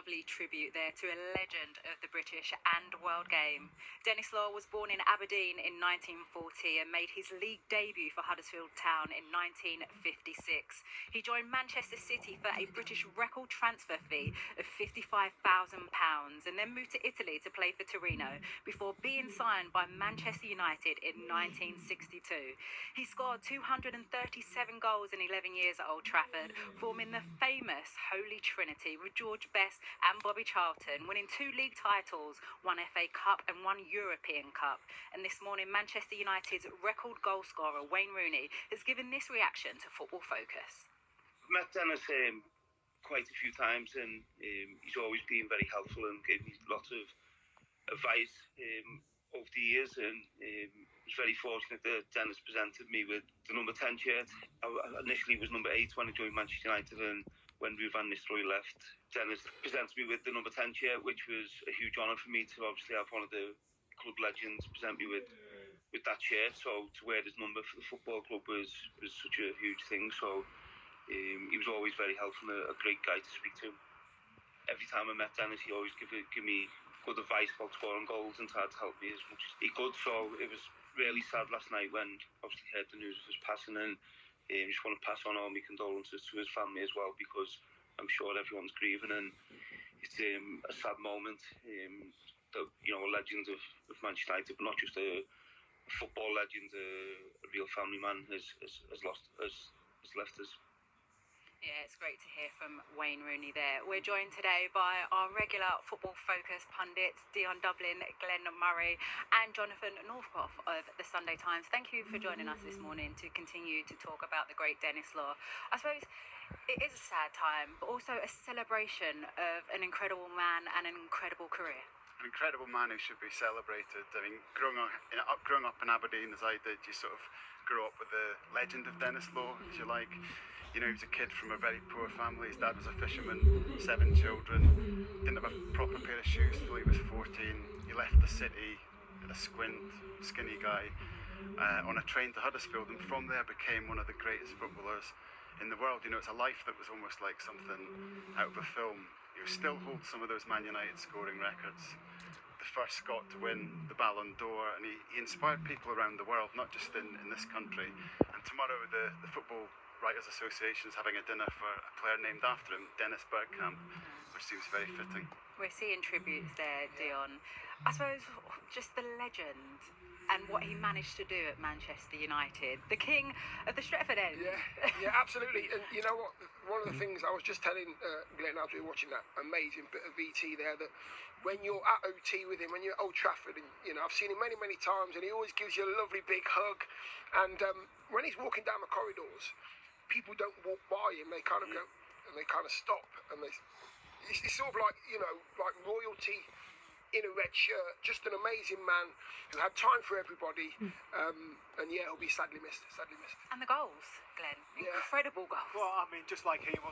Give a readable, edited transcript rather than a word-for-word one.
lovely tribute there to a legend of the British and world game. Denis Law was born in Aberdeen in 1940 and made his league debut for Huddersfield Town in 1956. He joined Manchester City for a British record transfer fee of £55,000 and then moved to Italy to play for Torino before being signed by Manchester United in 1962. He scored 237 goals in 11 years at Old Trafford, forming the famous Holy Trinity with George Best and Bobby Charlton, winning 2 league titles, 1 FA Cup and 1 European Cup. And this morning, Manchester United's record goal scorer, Wayne Rooney, has given this reaction to Football Focus. I've met Denis quite a few times, and he's always been very helpful and gave me lots of advice over the years, and I was very fortunate that Denis presented me with the number 10 shirt. I initially was number 8 when I joined Manchester United, and when Van Nistelrooy left, Denis presented me with the number 10 shirt, which was a huge honour for me to obviously have one of the club legends present me with that shirt. So to wear his number for the football club was such a huge thing. So he was always very helpful and a great guy to speak to. Every time I met Denis, he always give me good advice about scoring goals and tried to help me as much as he could. So it was really sad last night when obviously heard the news of his passing, and I just want to pass on all my condolences to his family as well, because I'm sure everyone's grieving, and it's a sad moment. That, you know, a legend of Manchester United, but not just a football legend, a real family man has left us. Yeah, it's great to hear from Wayne Rooney there. We're joined today by our regular Football Focus pundits, Dion Dublin, Glenn Murray and Jonathan Northcroft of the Sunday Times. Thank you for joining us this morning to continue to talk about the great Denis Law. I suppose it is a sad time, but also a celebration of an incredible man and an incredible career. An incredible man who should be celebrated. I mean, growing up in Aberdeen as I did, you sort of grew up with the legend of Denis Law, as you like. You know, he was a kid from a very poor family. His dad was a fisherman, 7 children, didn't have a proper pair of shoes till he was 14. He left the city, a squint, skinny guy, on a train to Huddersfield, and from there became one of the greatest footballers in the world. You know, it's a life that was almost like something out of a film. He still holds some of those Man United scoring records. The first Scot to win the Ballon d'Or, and he inspired people around the world, not just in this country. And tomorrow the Football Writers Association is having a dinner for a player named after him, Dennis Bergkamp, which seems very fitting. We're seeing tributes there, Dion. I suppose just the legend and what he managed to do at Manchester United, the king of the Stretford end. Yeah, absolutely. And you know what? One of the things I was just telling Glenn as we were watching that amazing bit of VT there, that when you're at OT with him, when you're at Old Trafford, and you know, I've seen him many times, and he always gives you a lovely big hug. And when he's walking down the corridors, people don't walk by him; they kind of go and they kind of stop, and it's sort of like, you know, like royalty in a red shirt. Just an amazing man who had time for everybody, and yeah, he'll be sadly missed. And the goals, Glenn, incredible goals. Well, I mean, just like he was,